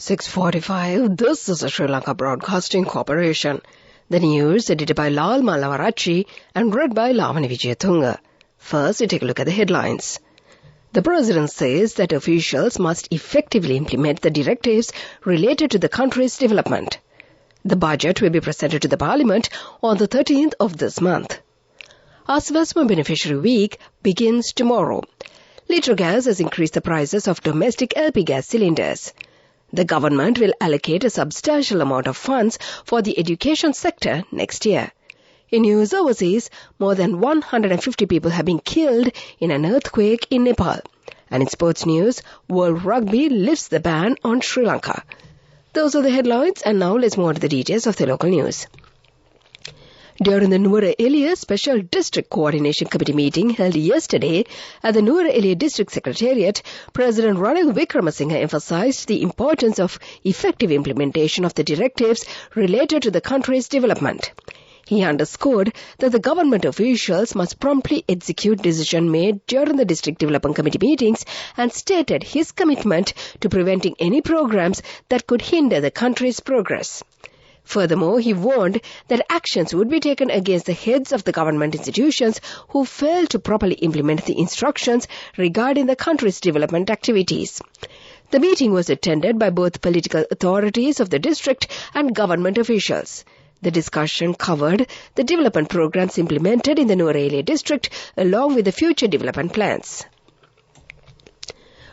6:45. This is a Sri Lanka Broadcasting Corporation. The news edited by Lal Malavarachi and read by Lavani Vijayatunga. First, we take a look at the headlines. The President says that officials must effectively implement the directives related to the country's development. The budget will be presented to the Parliament on the 13th of this month. Asvasma Beneficiary Week begins tomorrow. Liter Gas has increased the prices of domestic LP gas cylinders. The government will allocate a substantial amount of funds for the education sector next year. In news overseas, more than 150 people have been killed in an earthquake in Nepal. And in sports news, World Rugby lifts the ban on Sri Lanka. Those are the headlines, and now let's move on to the details of the local news. During the Nuwara Eliya Special District Coordination Committee meeting held yesterday at the Nuwara Eliya District Secretariat, President Ranil Wickremesinghe emphasized the importance of effective implementation of the directives related to the country's development. He underscored that the government officials must promptly execute decisions made during the District Development Committee meetings and stated his commitment to preventing any programs that could hinder the country's progress. Furthermore, he warned that actions would be taken against the heads of the government institutions who failed to properly implement the instructions regarding the country's development activities. The meeting was attended by both political authorities of the district and government officials. The discussion covered the development programs implemented in the Nuwara Eliya district along with the future development plans.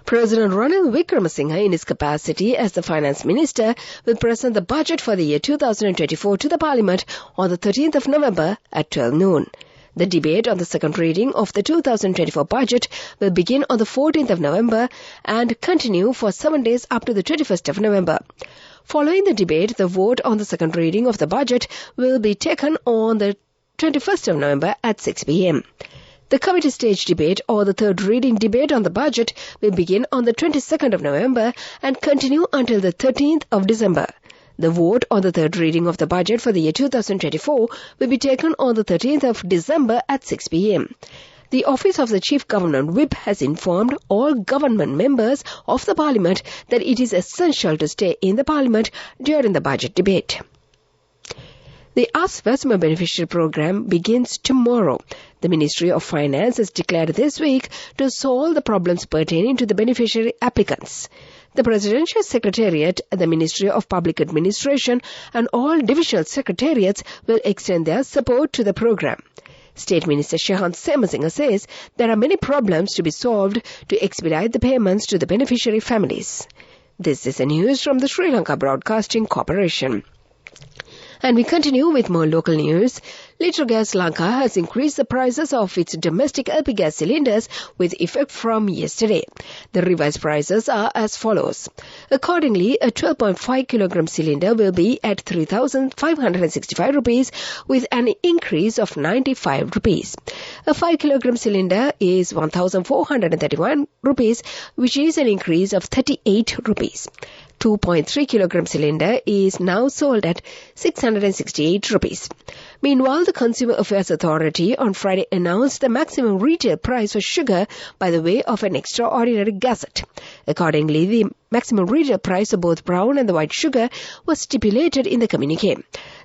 President Ranil Wickremesinghe, in his capacity as the Finance Minister, will present the budget for the year 2024 to the Parliament on the 13th of November at 12 noon. The debate on the second reading of the 2024 budget will begin on the 14th of November and continue for 7 days up to the 21st of November. Following the debate, the vote on the second reading of the budget will be taken on the 21st of November at 6 p.m. The committee stage debate or the third reading debate on the budget will begin on the 22nd of November and continue until the 13th of December. The vote on the third reading of the budget for the year 2024 will be taken on the 13th of December at 6 p.m. The Office of the Chief Government Whip has informed all government members of the Parliament that it is essential to stay in the Parliament during the budget debate. The Asvasma Beneficiary Program begins tomorrow. The Ministry of Finance has declared this week to solve the problems pertaining to the beneficiary applicants. The Presidential Secretariat, the Ministry of Public Administration and all divisional secretariats will extend their support to the program. State Minister Shehan Semasinghe says there are many problems to be solved to expedite the payments to the beneficiary families. This is the news from the Sri Lanka Broadcasting Corporation. And we continue with more local news. Liter Gas Lanka has increased the prices of its domestic LP gas cylinders with effect from yesterday. The revised prices are as follows. Accordingly, a 12.5 kilogram cylinder will be at 3,565 rupees with an increase of 95 rupees. A 5 kilogram cylinder is 1,431 rupees, which is an increase of 38 rupees. 2.3 kilogram cylinder is now sold at 668 rupees. Meanwhile, the Consumer Affairs Authority on Friday announced the maximum retail price for sugar by the way of an extraordinary gazette. Accordingly, the maximum retail price of both brown and the white sugar was stipulated in the communique.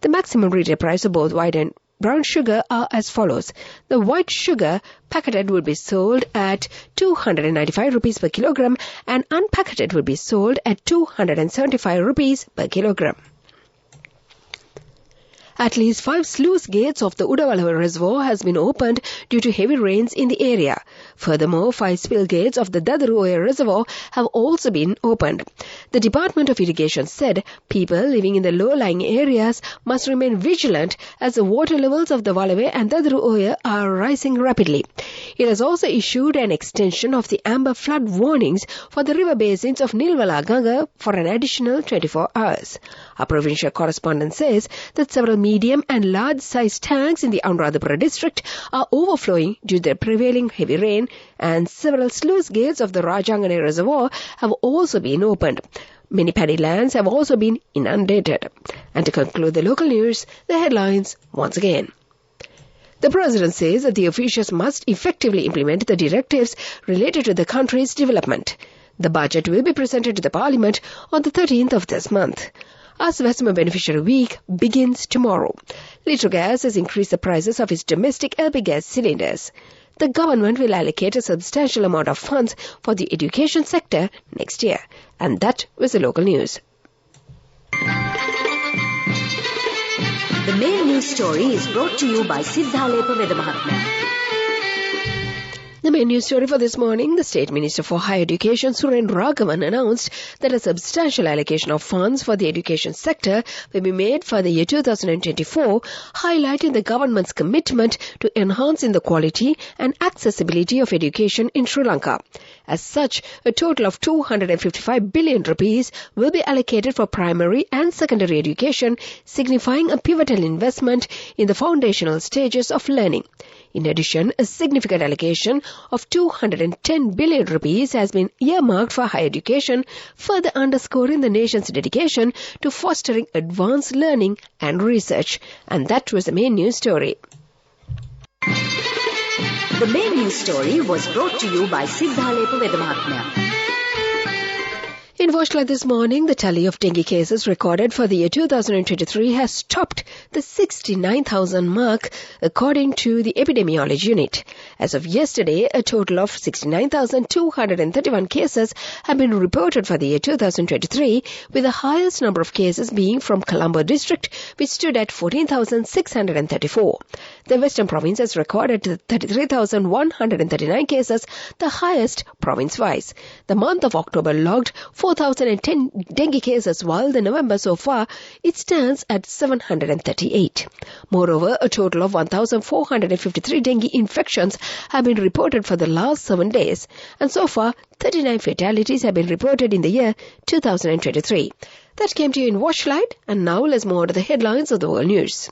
The maximum retail price of both white and brown sugar are as follows. The white sugar packeted would be sold at 295 rupees per kilogram and unpacketed would be sold at 275 rupees per kilogram. At least 5 sluice gates of the Udawalawa Reservoir has been opened due to heavy rains in the area. Furthermore, 5 spill gates of the Dadaru Reservoir have also been opened. The Department of Irrigation said people living in the low-lying areas must remain vigilant as the water levels of the Walawe and Dadaru are rising rapidly. It has also issued an extension of the amber flood warnings for the river basins of Nilwala Ganga for an additional 24 hours. Our provincial correspondent says that several medium and large-sized tanks in the Anuradhapura district are overflowing due to the prevailing heavy rain, and several sluice gates of the Rajangane Reservoir have also been opened. Many paddy lands have also been inundated. And to conclude the local news, the headlines once again. The President says that the officials must effectively implement the directives related to the country's development. The budget will be presented to the Parliament on the 13th of this month. Asvasma Beneficiary Week begins tomorrow. Litro Gas has increased the prices of its domestic LP gas cylinders. The government will allocate a substantial amount of funds for the education sector next year. And that was the local news. The main news story is brought to you by Sinhala Mahatma. The main news story for this morning, the State Minister for Higher Education, Suren Raghavan, announced that a substantial allocation of funds for the education sector will be made for the year 2024, highlighting the government's commitment to enhancing the quality and accessibility of education in Sri Lanka. As such, a total of 255 billion rupees will be allocated for primary and secondary education, signifying a pivotal investment in the foundational stages of learning. In addition, a significant allocation of 210 billion rupees has been earmarked for higher education, further underscoring the nation's dedication to fostering advanced learning and research. And that was the main news story. The main news story was brought to you by Sinhala Mahatma. In Voshla this morning, the tally of dengue cases recorded for the year 2023 has topped the 69,000 mark according to the Epidemiology Unit. As of yesterday, a total of 69,231 cases have been reported for the year 2023, with the highest number of cases being from Colombo district, which stood at 14,634. The Western Province has recorded 33,139 cases, the highest province-wise. The month of October logged 4,010 dengue cases, while the November so far, it stands at 738. Moreover, a total of 1,453 dengue infections have been reported for the last 7 days, and so far, 39 fatalities have been reported in the year 2023. That came to you in Watchlight, and now let's move on to the headlines of the world news.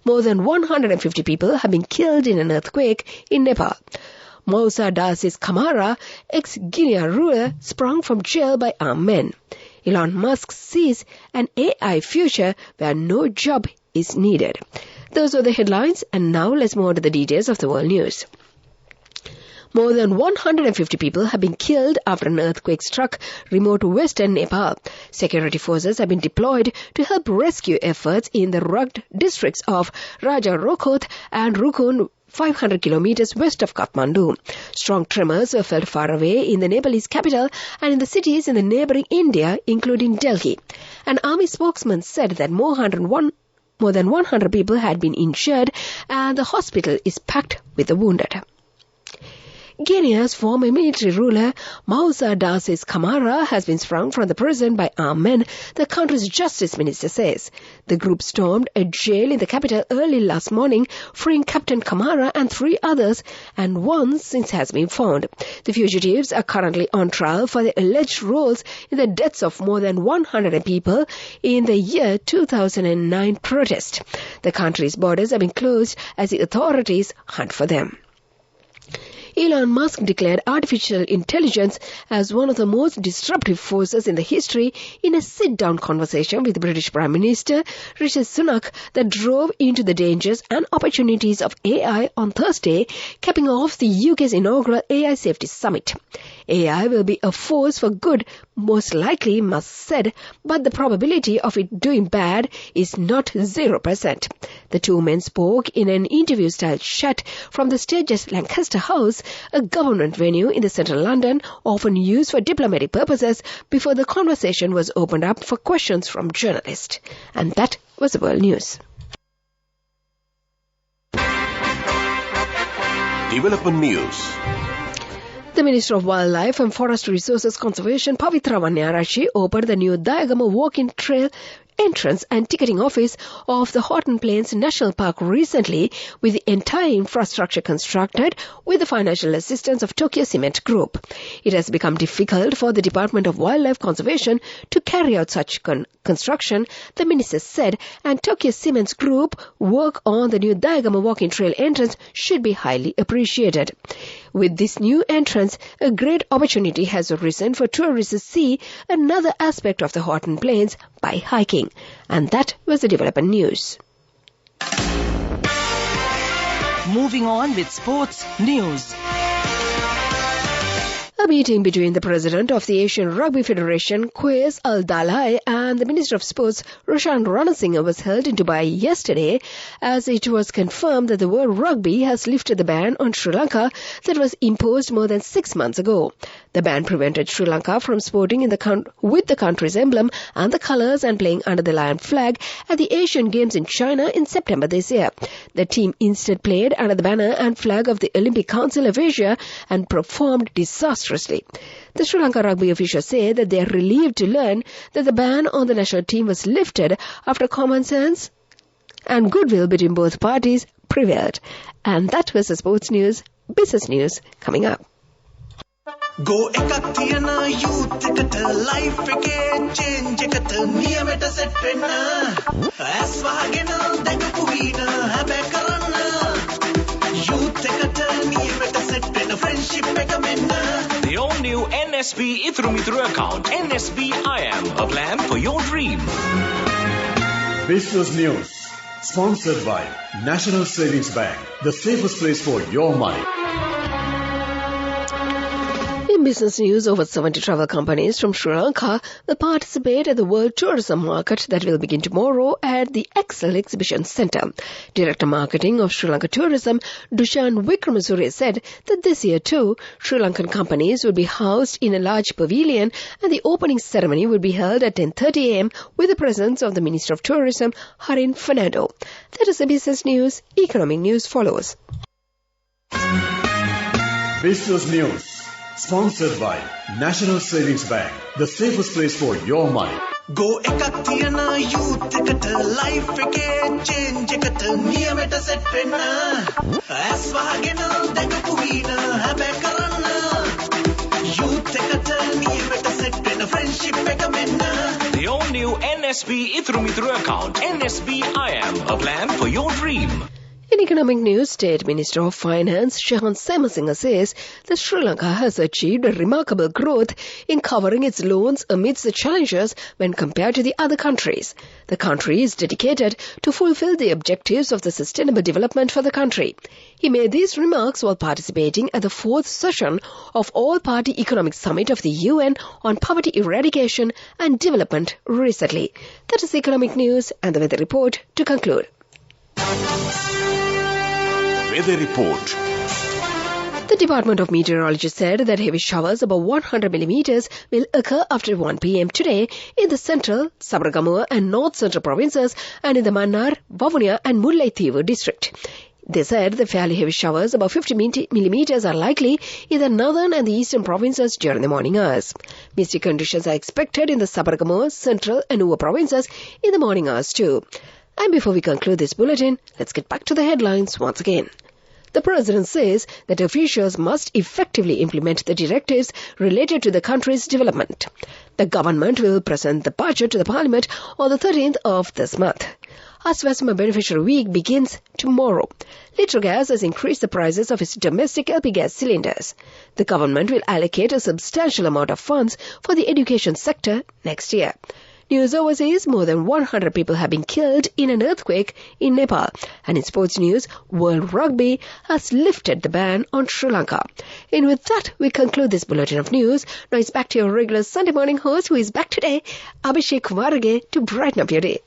More than 150 people have been killed in an earthquake in Nepal. Mausa Dasis Kamara, ex-Guinea ruler, sprung from jail by armed men. Elon Musk sees an AI future where no job is needed. Those were the headlines, and now let's move on to the details of the world news. More than 150 people have been killed after an earthquake struck remote western Nepal. Security forces have been deployed to help rescue efforts in the rugged districts of Raja Rokot and Rukun, 500 kilometers west of Kathmandu. Strong tremors were felt far away in the Nepalese capital and in the cities in the neighboring India, including Delhi. An army spokesman said that more than 100 people had been injured and the hospital is packed with the wounded. Guinea's former military ruler, Mausa Dasis Kamara, has been sprung from the prison by armed men, the country's justice minister says. The group stormed a jail in the capital early last morning, freeing Captain Kamara and 3 others, and one since has been found. The fugitives are currently on trial for their alleged roles in the deaths of more than 100 people in the year 2009 protest. The country's borders have been closed as the authorities hunt for them. Elon Musk declared artificial intelligence as one of the most disruptive forces in the history in a sit-down conversation with British Prime Minister Rishi Sunak that drove into the dangers and opportunities of AI on Thursday, capping off the UK's inaugural AI Safety Summit. AI will be a force for good, most likely, Musk said, but the probability of it doing bad is not 0%. The two men spoke in an interview-style chat from the Stages Lancaster House, a government venue in the central London, often used for diplomatic purposes, before the conversation was opened up for questions from journalists. And that was the world news. Development news. The Minister of Wildlife and Forest Resources Conservation, Pavitra Vanyarachi, opened the new Dayagama walking trail entrance and ticketing office of the Houghton Plains National Park recently, with the entire infrastructure constructed with the financial assistance of Tokyo Cement Group. It has become difficult for the Department of Wildlife Conservation to carry out such construction, the minister said, and Tokyo Cement Group work on the new Dayagama walking trail entrance should be highly appreciated. With this new entrance, a great opportunity has arisen for tourists to see another aspect of the Houghton Plains by hiking. And that was the development news. Moving on with sports news. A meeting between the president of the Asian Rugby Federation, Qais Al-Dalai, and the Minister of Sports, Roshan Ranasinghe, was held in Dubai yesterday as it was confirmed that the World Rugby has lifted the ban on Sri Lanka that was imposed more than 6 months ago. The ban prevented Sri Lanka from sporting with the country's emblem and the colours and playing under the lion flag at the Asian Games in China in September this year. The team instead played under the banner and flag of the Olympic Council of Asia and performed disastrously. The Sri Lanka rugby officials say that they are relieved to learn that the ban on the national team was lifted after common sense and goodwill between both parties prevailed. And that was the sports news, business news coming up. Go ekak tiyana youth ekata life ekේ change ekata niyameta set wenna as wahagena dagapu veena habe karanna youth ekata niyameta set wenna friendship එක menna. The all-new NSB Ithru account, NSB IM, a plan for your dream. Business News, sponsored by National Savings Bank, the safest place for your money. In business news, over 70 travel companies from Sri Lanka will participate at the World Tourism Market that will begin tomorrow at the Excel Exhibition Centre. Director Marketing of Sri Lanka Tourism, Dushan Wickramasuri, said that this year too, Sri Lankan companies will be housed in a large pavilion and the opening ceremony will be held at 10:30 a.m. with the presence of the Minister of Tourism, Harin Fernando. That is the business news. Economic news follows. Business News, sponsored by National Savings Bank, the safest place for your money. Go ekak tiyana youth ekata life ekේ change ekata niyameta set wenna as wahagena dagapu veena habe karanna youth ekata niyameta set wenna friendship එක menna. The all-new NSB Ithru account, NSB IM, a plan for your dream. In economic news, State Minister of Finance Shehan Semasinghe says that Sri Lanka has achieved a remarkable growth in covering its loans amidst the challenges when compared to the other countries. The country is dedicated to fulfill the objectives of the sustainable development for the country. He made these remarks while participating at the 4th session of All-Party Economic Summit of the UN on Poverty Eradication and Development recently. That is economic news and the weather report to conclude. Weather report. The Department of Meteorology said that heavy showers above 100 millimeters will occur after 1 p.m. today in the central, Sabaragamuwa and north central provinces and in the Mannar, Vavuniya and Mullaitivu district. They said the fairly heavy showers above 50 millimeters are likely in the northern and the eastern provinces during the morning hours. Misty conditions are expected in the Sabaragamuwa, central and Uva provinces in the morning hours too. And before we conclude this bulletin, let's get back to the headlines once again. The President says that officials must effectively implement the directives related to the country's development. The government will present the budget to the Parliament on the 13th of this month. Aswasma Beneficiary Week begins tomorrow. Litrogas has increased the prices of its domestic LP gas cylinders. The government will allocate a substantial amount of funds for the education sector next year. News overseas, more than 100 people have been killed in an earthquake in Nepal. And in sports news, World Rugby has lifted the ban on Sri Lanka. And with that, we conclude this bulletin of news. Now it's back to your regular Sunday morning host who is back today, Abhishek Kumarage, to brighten up your day.